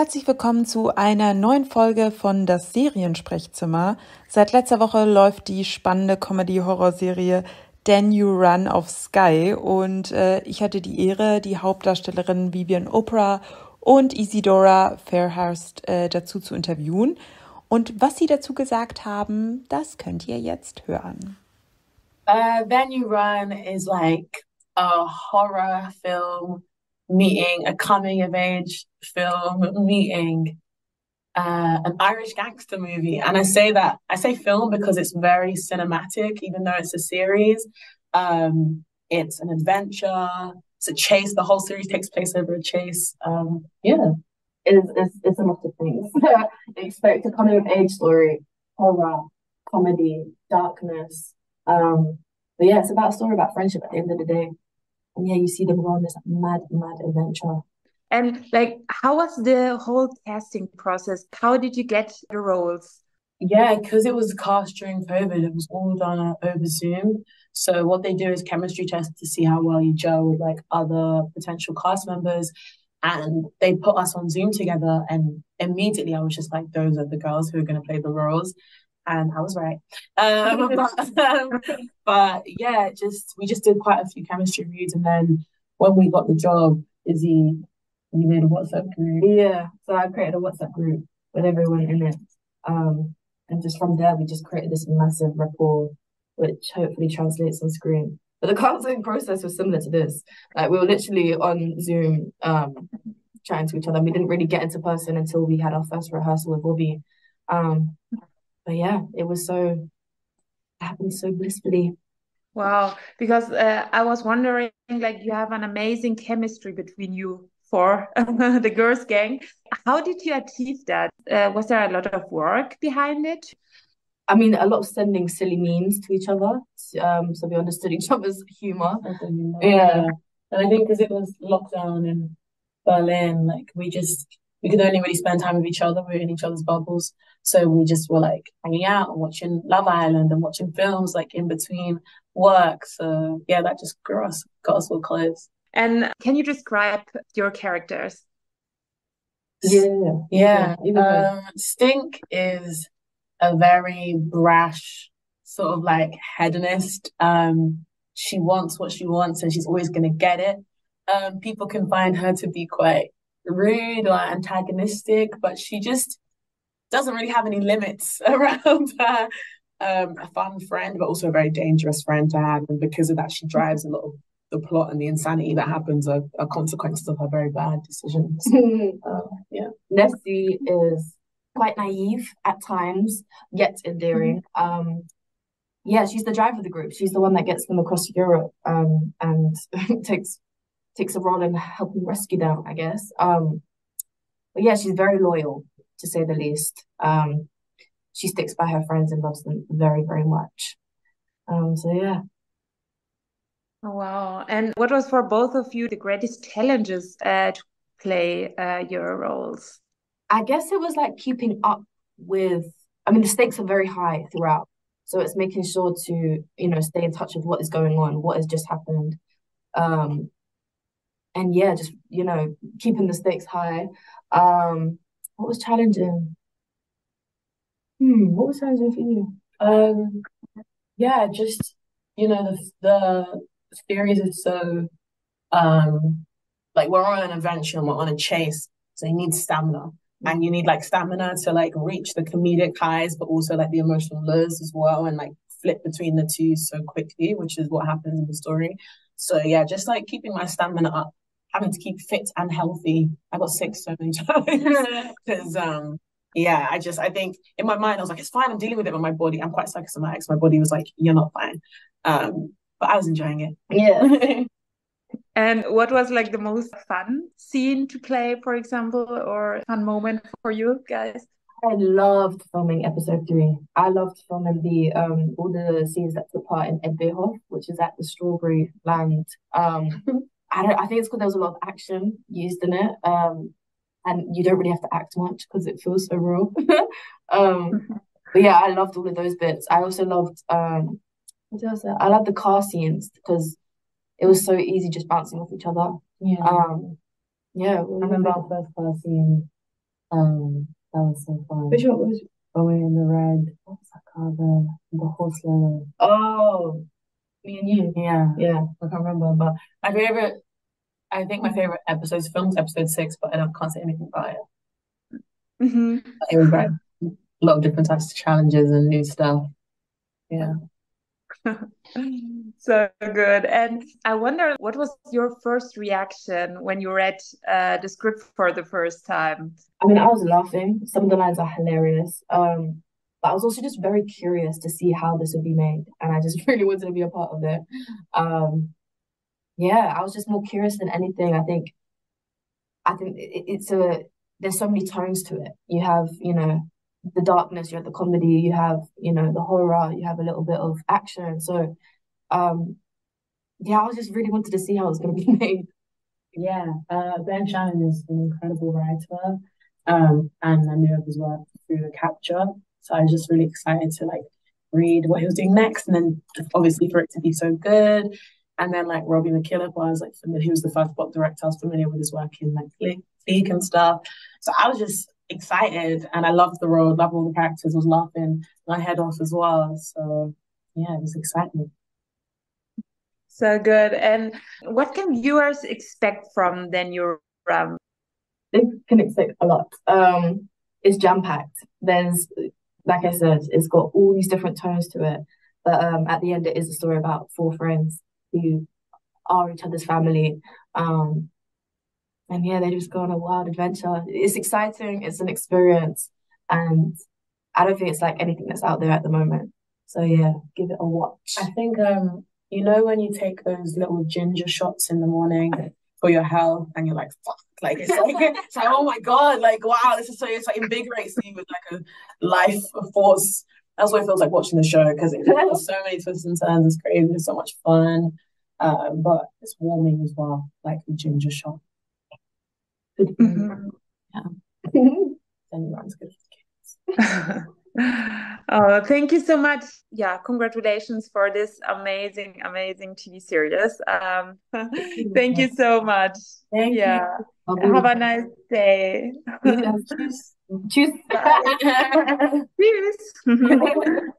Herzlich willkommen zu einer neuen Folge von das Seriensprechzimmer. Seit letzter Woche läuft die spannende Comedy-Horror-Serie You Run auf Sky und ich hatte die Ehre, die Hauptdarstellerinnen Vivian Oparah und Isidora Fairhurst dazu zu interviewen. Und was sie dazu gesagt haben, das könnt ihr jetzt hören. You Run is like a horror film meeting a coming of age film meeting an Irish gangster movie. And I say film because it's very cinematic, even though it's a series. It's an adventure, it's a chase. The whole series takes place over a chase. It's a lot of things. Expect a coming of age story, horror, comedy, darkness. But yeah, it's about a story about friendship at the end of the day. And yeah, you see them go on this mad adventure. And how was the whole casting process? How did you get the roles? Yeah, because it was cast during COVID, it was all done over Zoom. So what they do is chemistry tests to see how well you gel with other potential cast members. And they put us on Zoom together, and immediately I was just like, those are the girls who are going to play the roles. And I was right. But yeah, we just did quite a few chemistry reads, and then when we got the job, Izzy, you made a WhatsApp group. Yeah, so I created a WhatsApp group with everyone in it. And just from there, we just created this massive rapport, which hopefully translates on screen. But the casting process was similar to this. We were literally on Zoom, chatting to each other. We didn't really get into person until we had our first rehearsal with Bobby. But yeah, it happened so blissfully. Wow, because I was wondering, you have an amazing chemistry between you four, the girls' gang. How did you achieve that? Was there a lot of work behind it? I mean, a lot of sending silly memes to each other, so we understood each other's humor. Yeah, and I think because it was lockdown in Berlin, we could only really spend time with each other. We were in each other's bubbles, so we just were hanging out and watching Love Island and watching films in between work. So yeah, that just got us all close. And can you describe your characters? Yeah. Stink is a very brash, sort of hedonist. She wants what she wants and she's always going to get it. People can find her to be quite rude or antagonistic, but she just doesn't really have any limits around her. A fun friend, but also a very dangerous friend to have. And because of that, she drives a lot of the plot and the insanity that happens are consequences of her very bad decisions. Yeah. Nessi is quite naive at times, yet endearing. Yeah, she's the driver of the group. She's the one that gets them across Europe and takes a role in helping rescue them, I guess. But yeah, she's very loyal, to say the least. She sticks by her friends and loves them very, very much. So yeah. Oh, wow. And what was for both of you the greatest challenges to play your roles? I guess it was keeping up with, the stakes are very high throughout. So it's making sure to, stay in touch with what is going on, what has just happened. And yeah, just, keeping the stakes high. What was challenging? What was challenging for you? Yeah, just, the series is so, we're on an adventure and we're on a chase. So you need stamina. And you need stamina to reach the comedic highs, but also the emotional lows as well, and flip between the two so quickly, which is what happens in the story. So yeah, just keeping my stamina up, having to keep fit and healthy. I got sick so many times because yeah, I think in my mind I was it's fine, I'm dealing with it, but my body, I'm quite psychosomatic, so my body was you're not fine. But I was enjoying it. Yeah. And what was the most fun scene to play, for example, or fun moment for you guys? I loved filming episode 3. I loved filming the all the scenes that took part in Edbehof, which is at the strawberry land. I think it's because there was a lot of action used in it. And you don't really have to act much because it feels so real. But yeah, I loved all of those bits. I also loved what else? I loved the car scenes because it was so easy just bouncing off each other. Yeah. Yeah. I remember our first car scene. That was so fun. Which one was? Away in the Red. What was that called? The horse leather. Oh, Me and You. Yeah, Yeah. I can't remember, but I think my favorite episode is episode 6, but I can't say anything about it. Hmm. It was great. A lot of different types of challenges and new stuff. Yeah. So good. And I wonder, what was your first reaction when you read the script for the first time? I mean, I was laughing. Some of the lines are hilarious. But I was also just very curious to see how this would be made, and I just really wanted to be a part of it. Yeah, I was just more curious than anything. I think there's so many tones to it. You have, the darkness, you have the comedy, you have, the horror, you have a little bit of action. So, yeah, I was just really wanted to see how it's going to be made. Yeah, Ben Shannon is an incredible writer, and I knew of his work through the capture, so I was just really excited to like read what he was doing next, and then obviously for it to be so good, and then like Robbie McKillop, I was like familiar. He was the first Bop director. I was familiar with his work in like League and stuff, so I was just excited, and I loved the role, loved all the characters, was laughing my head off as well. So yeah, it was exciting. So good. And what can viewers expect from Then You're They can expect a lot. It's jam-packed. There's, like I said, it's got all these different tones to it. But at the end, it is a story about 4 friends who are each other's family. And yeah, they just go on a wild adventure. It's exciting. It's an experience. And I don't think it's like anything that's out there at the moment. So yeah, give it a watch. I think when you take those little ginger shots in the morning for your health, and you're like, fuck, like it's like oh my god, like wow, this is so it's like invigorates you with like a life force. That's what it feels like watching the show, because there's so many twists and turns. It's crazy. It's so much fun, but it's warming as well, like the ginger shot. Good for Mhm. Yeah. Then you runs good for the kids. Oh, thank you so much. Yeah, congratulations for this amazing, amazing TV series. Thank you so much. Thank Yeah. you. Have a nice day. Yeah, tschüss. Tschüss. Bye. Tschüss.